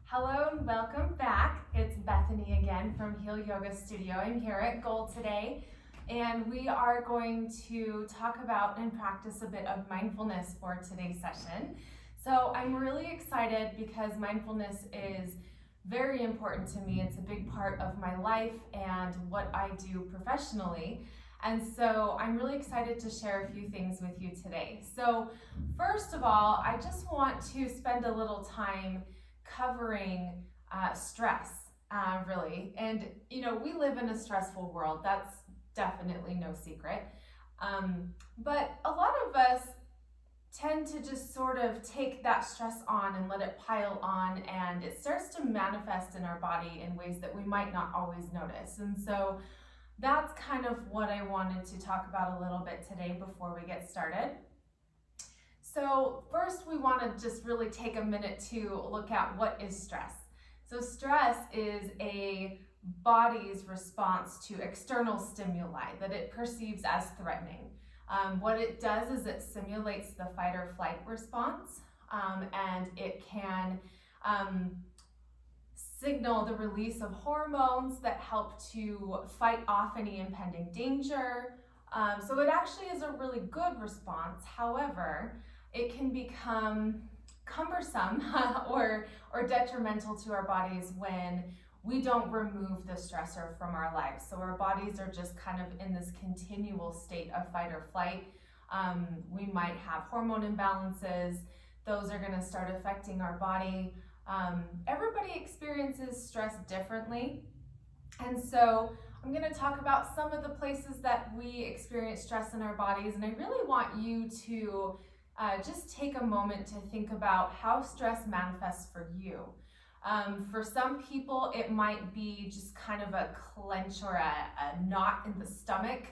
Hello and welcome back. It's Bethany again from Heal Yoga Studio. I'm here at Goal today, and we are going to talk about and practice a bit of mindfulness for today's session. So I'm really excited because mindfulness is very important to me. It's a big part of my life and what I do professionally. And so I'm really excited to share a few things with you today. So first of all, I just want to spend a little time covering stress, really. And, we live in a stressful world. That's definitely no secret. But a lot of us tend to just sort of take that stress on and let it pile on, and it starts to manifest in our body in ways that we might not always notice. And so that's kind of what I wanted to talk about a little bit today before we get started. So first we want to just really take a minute to look at what is stress. So stress is a body's response to external stimuli that it perceives as threatening. What it does is it simulates the fight or flight response, and it can signal the release of hormones that help to fight off any impending danger. So it actually is a really good response. However, it can become cumbersome or detrimental to our bodies when we don't remove the stressor from our lives. So our bodies are just kind of in this continual state of fight or flight. We might have hormone imbalances. Those are going to start affecting our body. Everybody experiences stress differently. And so I'm going to talk about some of the places that we experience stress in our bodies. And I really want you to just take a moment to think about how stress manifests for you. For some people, it might be just kind of a clench or a knot in the stomach,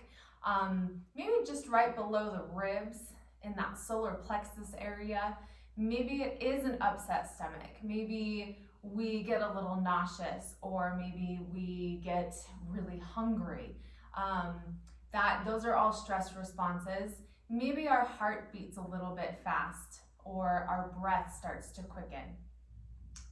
maybe just right below the ribs in that solar plexus area. Maybe it is an upset stomach. Maybe we get a little nauseous, or maybe we get really hungry. Those are all stress responses. Maybe our heart beats a little bit fast, or our breath starts to quicken.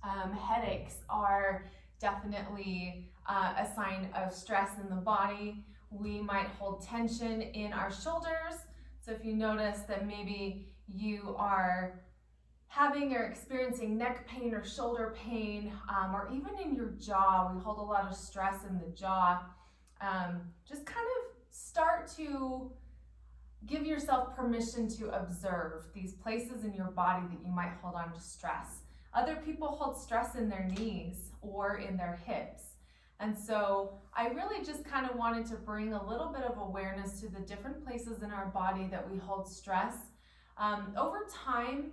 Headaches are definitely a sign of stress in the body. We might hold tension in our shoulders. So if you notice that maybe you are having or experiencing neck pain or shoulder pain, or even in your jaw, we hold a lot of stress in the jaw. Just kind of start to give yourself permission to observe these places in your body that you might hold on to stress. Other people hold stress in their knees or in their hips. And so I really just kind of wanted to bring a little bit of awareness to the different places in our body that we hold stress. Over time,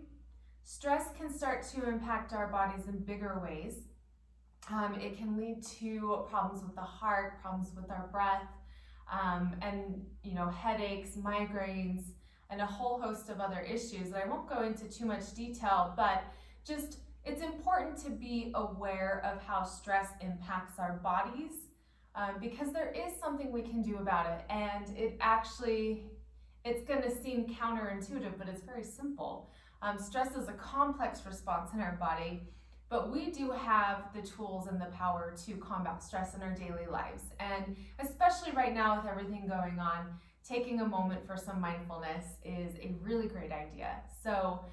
stress can start to impact our bodies in bigger ways. It can lead to problems with the heart, problems with our breath, and headaches, migraines, and a whole host of other issues that I won't go into too much detail, but just it's important to be aware of how stress impacts our bodies, because there is something we can do about it. And it's going to seem counterintuitive, but it's very simple. Stress is a complex response in our body, but we do have the tools and the power to combat stress in our daily lives. And especially right now with everything going on, taking a moment for some mindfulness is a really great idea. So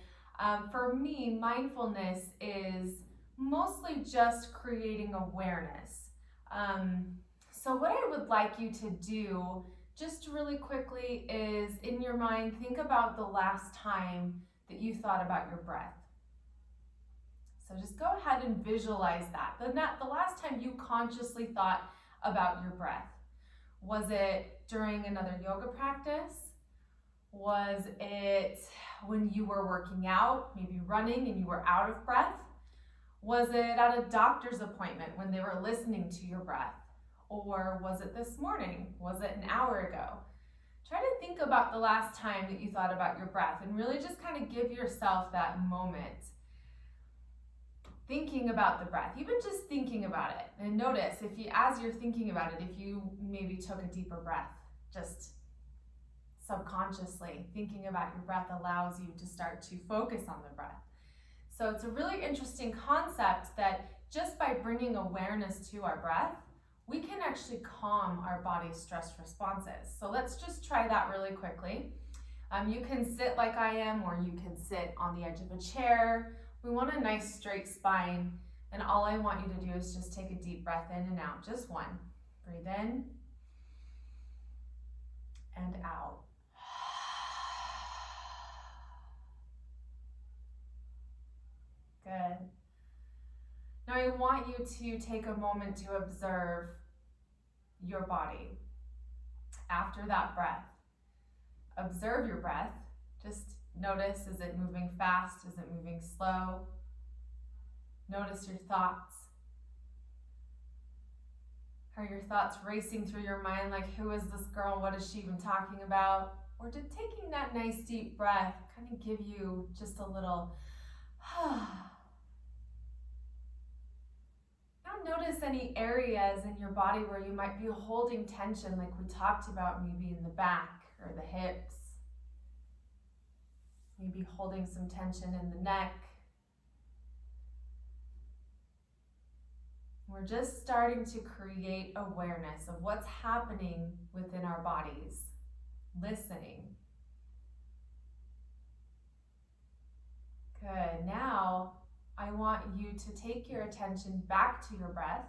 for me, mindfulness is mostly just creating awareness. So what I would like you to do just really quickly is, in your mind, think about the last time that you thought about your breath. So just go ahead and visualize that. The last time you consciously thought about your breath. Was it during another yoga practice? Was it when you were working out, maybe running, and you were out of breath? Was it at a doctor's appointment when they were listening to your breath? Or was it this morning? Was it an hour ago? Try to think about the last time that you thought about your breath, and really just kind of give yourself that moment thinking about the breath, even just thinking about it. And notice as you're thinking about it, if you maybe took a deeper breath, just subconsciously. Thinking about your breath allows you to start to focus on the breath. So it's a really interesting concept that just by bringing awareness to our breath, we can actually calm our body's stress responses. So let's just try that really quickly. You can sit like I am, or you can sit on the edge of a chair. We want a nice straight spine, and all I want you to do is just take a deep breath in and out, just one. Breathe in and out. Good. Now I want you to take a moment to observe your body after that breath. Observe your breath. Just notice, is it moving fast? Is it moving slow? Notice your thoughts. Are your thoughts racing through your mind like, who is this girl? What is she even talking about? Or did taking that nice deep breath kind of give you just a little Now notice any areas in your body where you might be holding tension, like we talked about, maybe in the back or the hips. Maybe holding some tension in the neck. We're just starting to create awareness of what's happening within our bodies. Listening. Good. Now, I want you to take your attention back to your breath.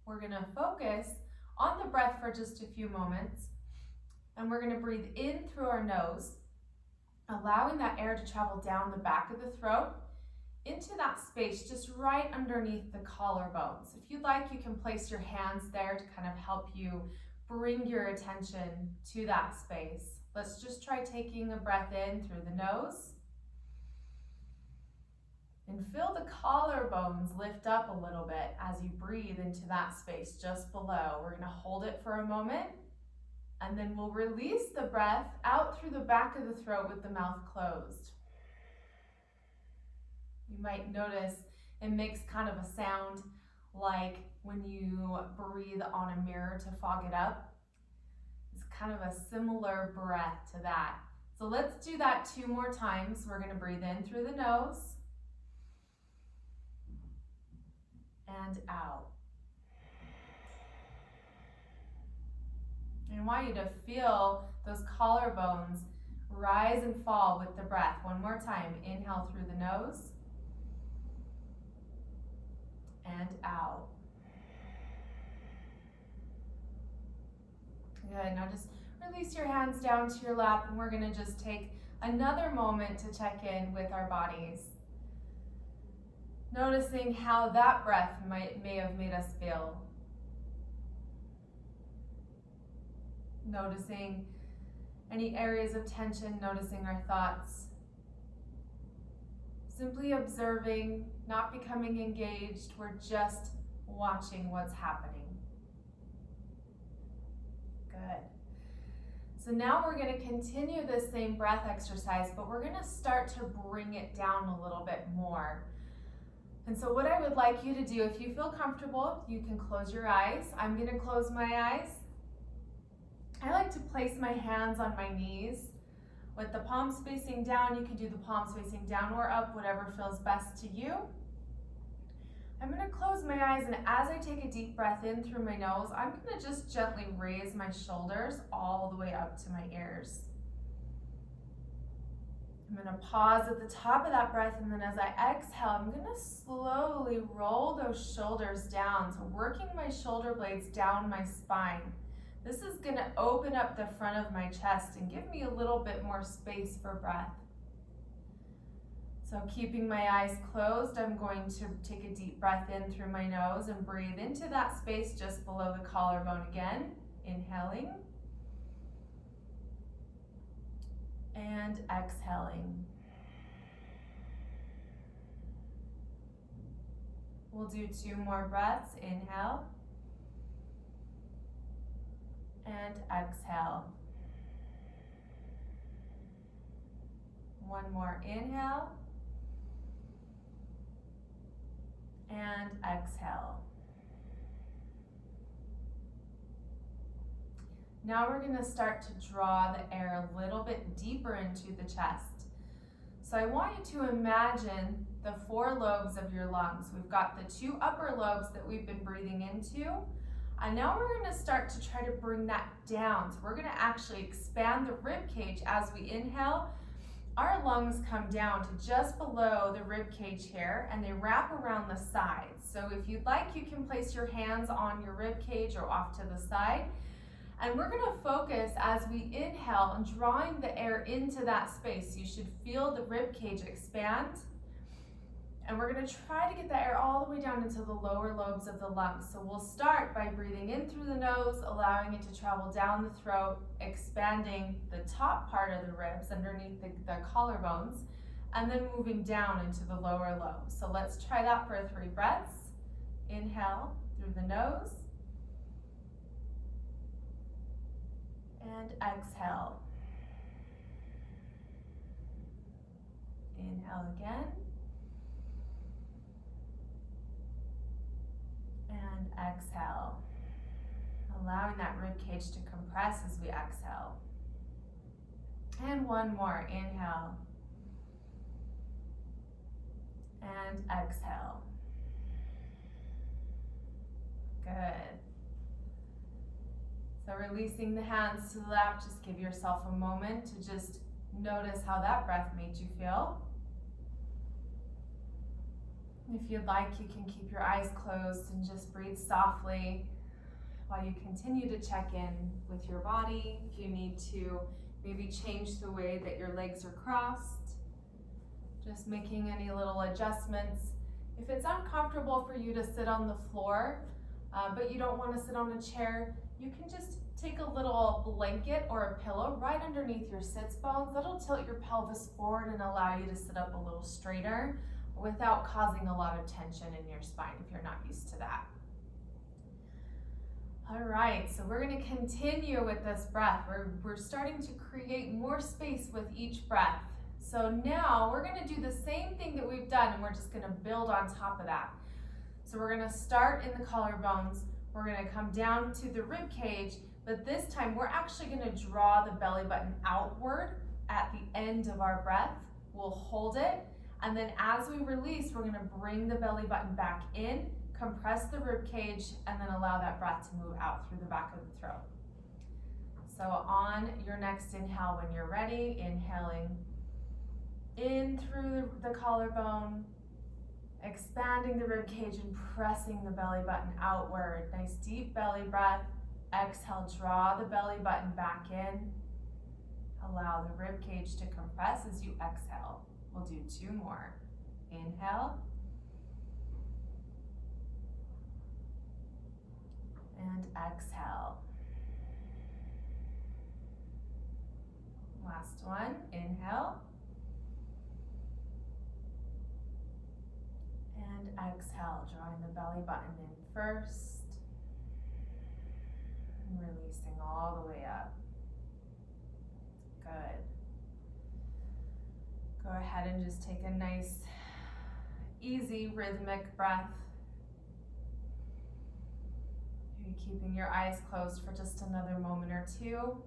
We're going to focus on the breath for just a few moments. And we're going to breathe in through our nose, allowing that air to travel down the back of the throat into that space just right underneath the collarbones. If you'd like, you can place your hands there to kind of help you bring your attention to that space. Let's just try taking a breath in through the nose. And feel the collarbones lift up a little bit as you breathe into that space just below. We're going to hold it for a moment, and then we'll release the breath out through the back of the throat with the mouth closed. You might notice it makes kind of a sound like when you breathe on a mirror to fog it up. It's kind of a similar breath to that. So let's do that 2 more times. We're going to breathe in through the nose and out. And I want you to feel those collarbones rise and fall with the breath. 1 more time. Inhale through the nose and out. Good. Now just release your hands down to your lap, and we're going to just take another moment to check in with our bodies. Noticing how that breath may have made us feel. Noticing any areas of tension, noticing our thoughts. Simply observing, not becoming engaged. We're just watching what's happening. Good. So now we're going to continue this same breath exercise, but we're going to start to bring it down a little bit more. And so what I would like you to do, if you feel comfortable, you can close your eyes. I'm going to close my eyes. I like to place my hands on my knees with the palms facing down. You can do the palms facing down or up, whatever feels best to you. I'm going to close my eyes, and as I take a deep breath in through my nose, I'm going to just gently raise my shoulders all the way up to my ears. I'm going to pause at the top of that breath, and then as I exhale, I'm going to slowly roll those shoulders down. So working my shoulder blades down my spine. This is going to open up the front of my chest and give me a little bit more space for breath. So keeping my eyes closed, I'm going to take a deep breath in through my nose and breathe into that space just below the collarbone again. Inhaling. And exhaling. We'll do 2 more breaths. Inhale. And exhale. 1 more. Inhale. And exhale. Now we're going to start to draw the air a little bit deeper into the chest. So I want you to imagine the 4 lobes of your lungs. We've got the 2 upper lobes that we've been breathing into. And now we're going to start to try to bring that down. So we're going to actually expand the rib cage as we inhale. Our lungs come down to just below the rib cage here, and they wrap around the sides. So if you'd like, you can place your hands on your rib cage or off to the side. And we're going to focus as we inhale on drawing the air into that space. You should feel the rib cage expand. And we're going to try to get the air all the way down into the lower lobes of the lungs. So we'll start by breathing in through the nose, allowing it to travel down the throat, expanding the top part of the ribs underneath the collarbones, and then moving down into the lower lobes. So let's try that for 3 breaths. Inhale through the nose. And exhale. Inhale again. And exhale. Allowing that rib cage to compress as we exhale. And one more. Inhale. And exhale. Good. So releasing the hands to the lap, just give yourself a moment to just notice how that breath made you feel. If you'd like, you can keep your eyes closed and just breathe softly while you continue to check in with your body. If you need to maybe change the way that your legs are crossed, just making any little adjustments. If it's uncomfortable for you to sit on the floor, but you don't want to sit on a chair, you can just take a little blanket or a pillow right underneath your sits bones. That'll tilt your pelvis forward and allow you to sit up a little straighter without causing a lot of tension in your spine if you're not used to that. All right, so we're going to continue with this breath. We're starting to create more space with each breath. So now we're going to do the same thing that we've done, and we're just going to build on top of that. So we're going to start in the collarbones. We're going to come down to the rib cage, but this time we're actually going to draw the belly button outward at the end of our breath. We'll hold it, and then as we release, we're going to bring the belly button back in, compress the rib cage, and then allow that breath to move out through the back of the throat. So on your next inhale, when you're ready, inhaling in through the collarbone, expanding the rib cage and pressing the belly button outward. Nice deep belly breath. Exhale, draw the belly button back in. Allow the rib cage to compress as you exhale. We'll do 2 more. Inhale. And exhale. Last one. Inhale. And exhale, drawing the belly button in first. And releasing all the way up. Good. Go ahead and just take a nice, easy, rhythmic breath. Maybe keeping your eyes closed for just another moment or 2.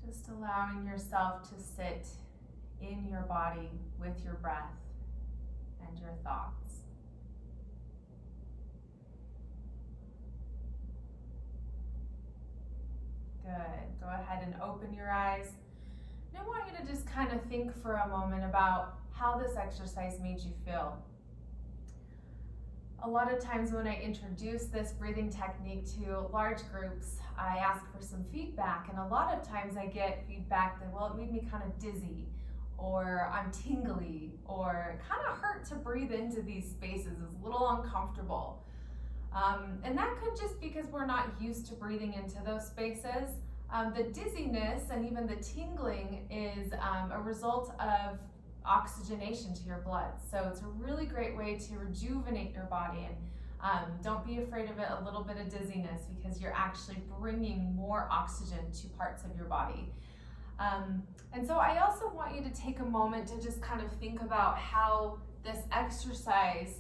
Just allowing yourself to sit in your body with your breath and your thoughts. Good. Go ahead and open your eyes. And I want you to just kind of think for a moment about how this exercise made you feel. A lot of times when I introduce this breathing technique to large groups, I ask for some feedback, and a lot of times I get feedback that, well, it made me kind of dizzy, or I'm tingly, or kind of hurt to breathe into these spaces. It's a little uncomfortable. And that could just because we're not used to breathing into those spaces. The dizziness and even the tingling is a result of oxygenation to your blood. So it's a really great way to rejuvenate your body, and don't be afraid of it, a little bit of dizziness, because you're actually bringing more oxygen to parts of your body. And so I also want you to take a moment to just kind of think about how this exercise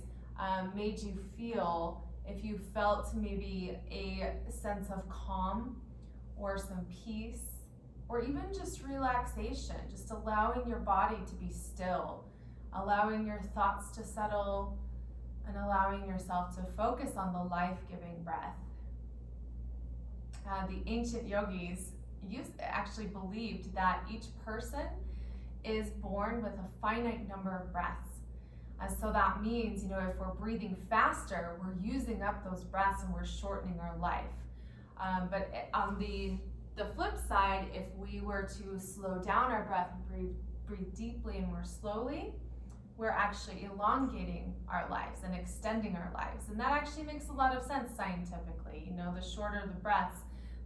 made you feel, if you felt maybe a sense of calm or some peace, or even just relaxation, just allowing your body to be still, allowing your thoughts to settle, and allowing yourself to focus on the life-giving breath. The ancient yogis actually believed that each person is born with a finite number of breaths. So that means, if we're breathing faster, we're using up those breaths and we're shortening our life. But on the flip side, if we were to slow down our breath and breathe deeply and more slowly, we're actually elongating our lives and extending our lives. And that actually makes a lot of sense scientifically. The shorter the breaths,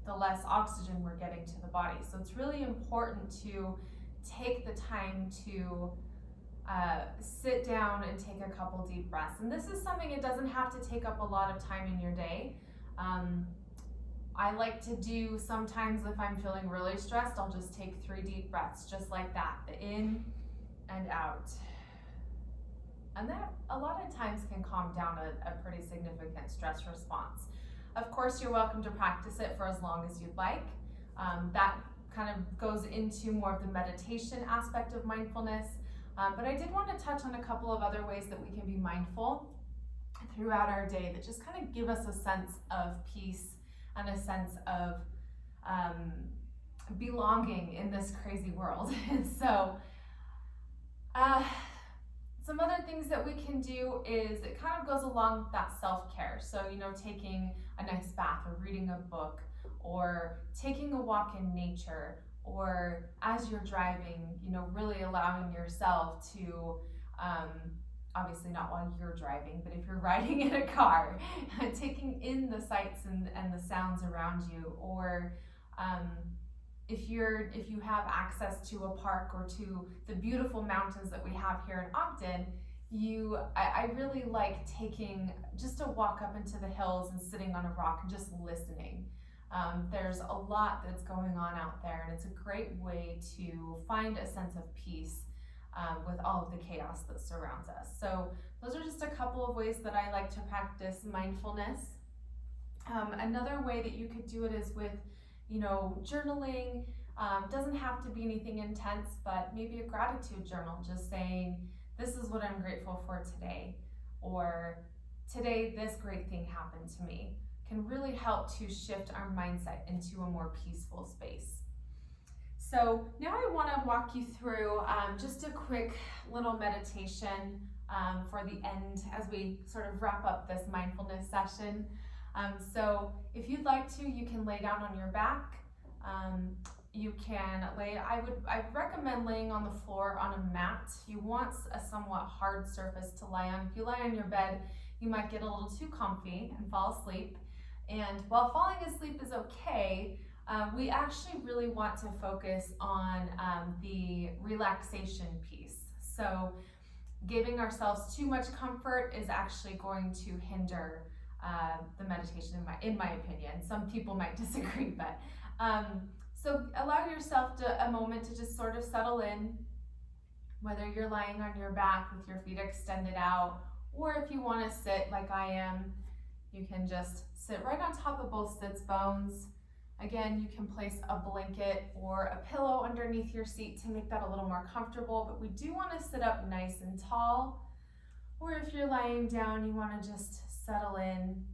the less oxygen we're getting to the body. So it's really important to take the time to sit down and take a couple deep breaths. And this is something, it doesn't have to take up a lot of time in your day. I like to do, sometimes if I'm feeling really stressed, I'll just take 3 deep breaths, just like that, the in and out. And that a lot of times can calm down a pretty significant stress response. Of course, you're welcome to practice it for as long as you'd like. That kind of goes into more of the meditation aspect of mindfulness. But I did want to touch on a couple of other ways that we can be mindful throughout our day that just kind of give us a sense of peace and a sense of belonging in this crazy world. So some other things that we can do is, it kind of goes along with that self-care. So, taking a nice bath or reading a book or taking a walk in nature, or as you're driving, really allowing yourself to, obviously not while you're driving, but if you're riding in a car, taking in the sights and the sounds around you, or if you have access to a park or to the beautiful mountains that we have here in Ogden, I really like taking just a walk up into the hills and sitting on a rock and just listening. There's a lot that's going on out there, and it's a great way to find a sense of peace with all of the chaos that surrounds us. So those are just a couple of ways that I like to practice mindfulness. Another way that you could do it is with, journaling. Doesn't have to be anything intense, but maybe a gratitude journal, just saying, this is what I'm grateful for today, or today this great thing happened to me, can really help to shift our mindset into a more peaceful space. So now I want to walk you through just a quick little meditation for the end as we sort of wrap up this mindfulness session. So if you'd like to, you can lay down on your back. You can I'd recommend laying on the floor on a mat. You want a somewhat hard surface to lie on. If you lie on your bed, you might get a little too comfy and fall asleep. And while falling asleep is okay, we actually really want to focus on the relaxation piece. So giving ourselves too much comfort is actually going to hinder the meditation, in my opinion. Some people might disagree, but so allow yourself a moment to just sort of settle in, whether you're lying on your back with your feet extended out, or if you want to sit like I am, you can just sit right on top of both sits bones. Again, you can place a blanket or a pillow underneath your seat to make that a little more comfortable, but we do want to sit up nice and tall. Or if you're lying down, you want to just settle in.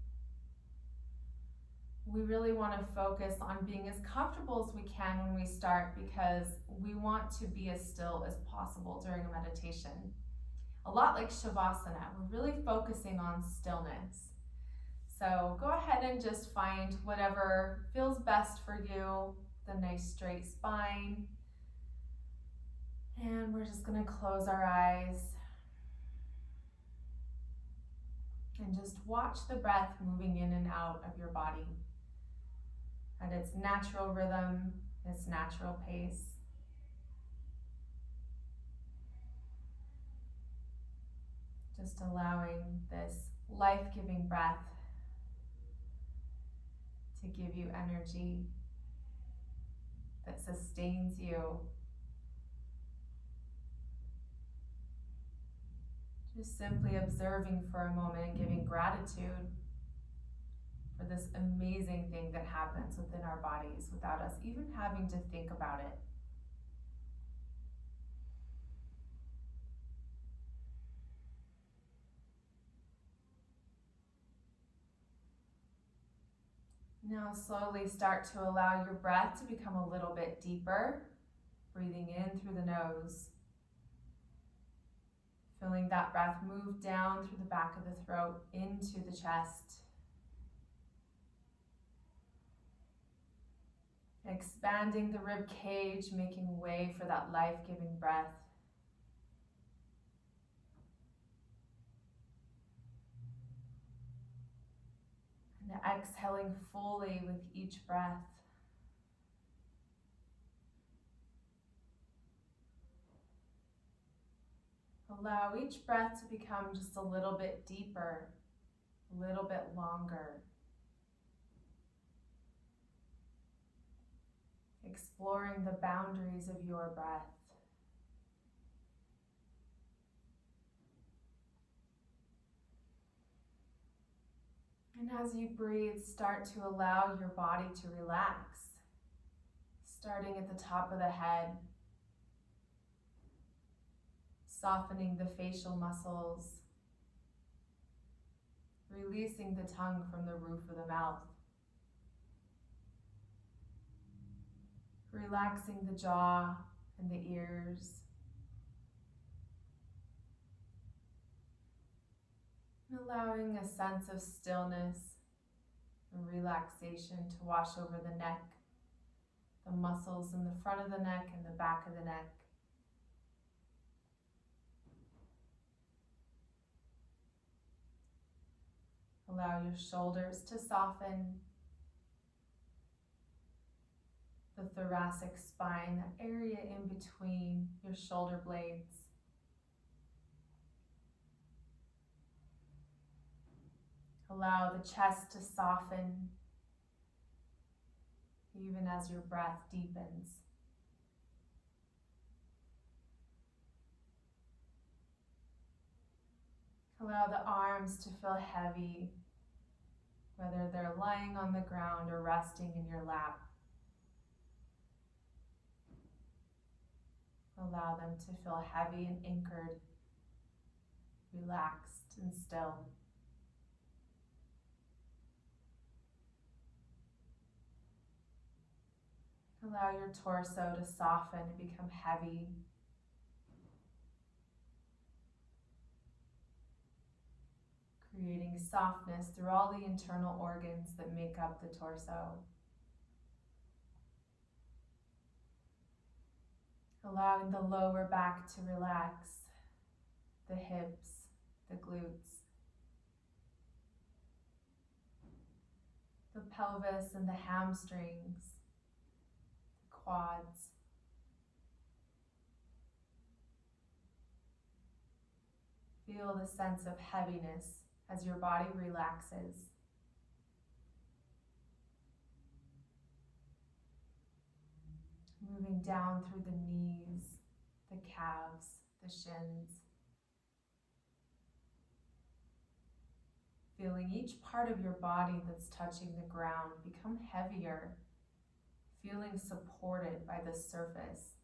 We really want to focus on being as comfortable as we can when we start, because we want to be as still as possible during a meditation. A lot like Shavasana, we're really focusing on stillness. So go ahead and just find whatever feels best for you, the nice straight spine. And we're just going to close our eyes and just watch the breath moving in and out of your body at its natural rhythm, its natural pace. Just allowing this life-giving breath to give you energy that sustains you. Just simply observing for a moment and giving gratitude for this amazing thing that happens within our bodies without us even having to think about it. Now slowly start to allow your breath to become a little bit deeper, breathing in through the nose. Feeling that breath move down through the back of the throat into the chest. Expanding the rib cage, making way for that life-giving breath. And exhaling fully with each breath. Allow each breath to become just a little bit deeper, a little bit longer. Exploring the boundaries of your breath. And as you breathe, start to allow your body to relax, starting at the top of the head, softening the facial muscles, releasing the tongue from the roof of the mouth, relaxing the jaw and the ears, and allowing a sense of stillness and relaxation to wash over the neck, the muscles in the front of the neck and the back of the neck. Allow your shoulders to soften, the thoracic spine, that area in between your shoulder blades. Allow the chest to soften, even as your breath deepens. Allow the arms to feel heavy, whether they're lying on the ground or resting in your lap. Allow them to feel heavy and anchored, relaxed and still. Allow your torso to soften and become heavy. Creating softness through all the internal organs that make up the torso. Allowing the lower back to relax, the hips, the glutes, the pelvis and the hamstrings, the quads. Feel the sense of heaviness as your body relaxes. Moving down through the knees, the calves, the shins. Feeling each part of your body that's touching the ground become heavier, feeling supported by the surface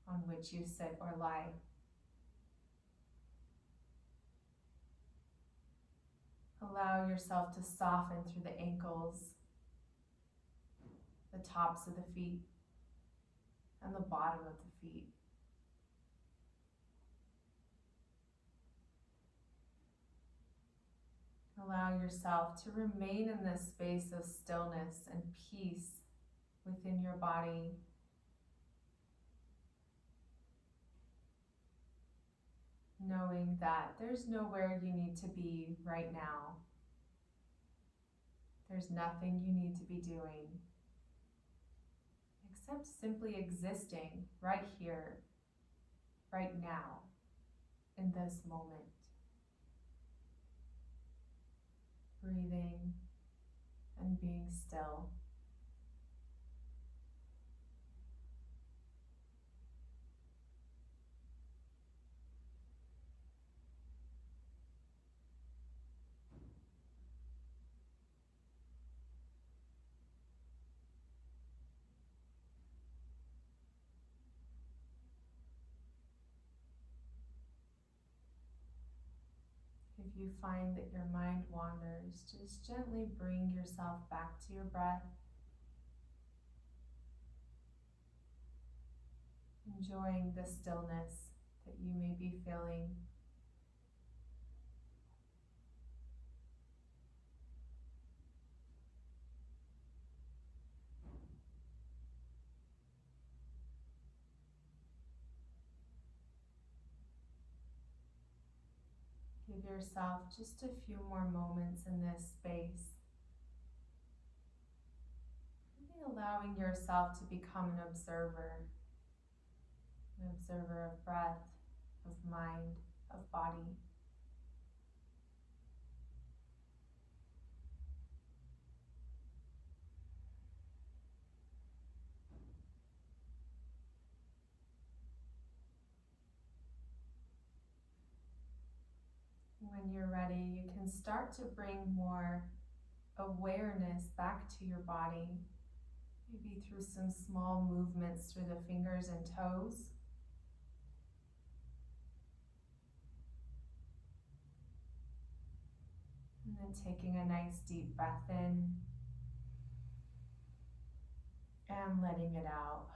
on which you sit or lie. Allow yourself to soften through the ankles, the tops of the feet, and the bottom of the feet. Allow yourself to remain in this space of stillness and peace within your body. Knowing that there's nowhere you need to be right now. There's nothing you need to be doing, except simply existing right here, right now, in this moment. Breathing and being still. If you find that your mind wanders, just gently bring yourself back to your breath. Enjoying the stillness that you may be feeling. Give yourself just a few more moments in this space. Really allowing yourself to become an observer of breath, of mind, of body. When you're ready, you can start to bring more awareness back to your body, maybe through some small movements through the fingers and toes. And then taking a nice deep breath in and letting it out.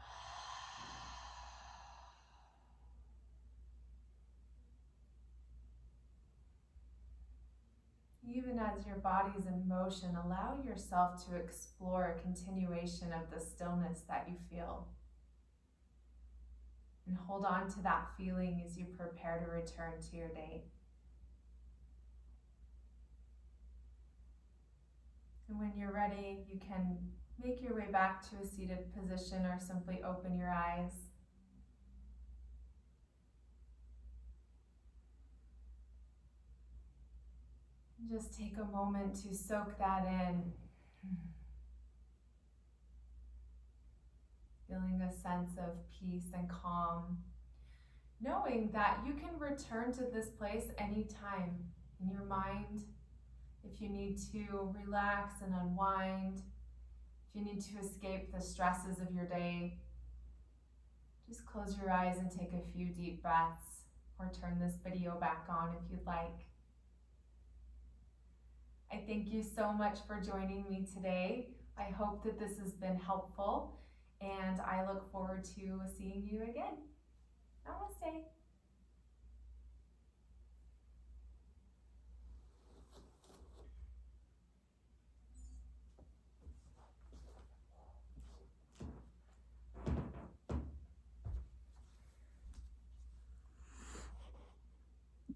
Even as your body's in motion, allow yourself to explore a continuation of the stillness that you feel. And hold on to that feeling as you prepare to return to your day. And when you're ready, you can make your way back to a seated position or simply open your eyes. Just take a moment to soak that in. Feeling a sense of peace and calm. Knowing that you can return to this place anytime in your mind. If you need to relax and unwind, if you need to escape the stresses of your day, just close your eyes and take a few deep breaths, or turn this video back on if you'd like. I thank you so much for joining me today. I hope that this has been helpful, and I look forward to seeing you again. Namaste.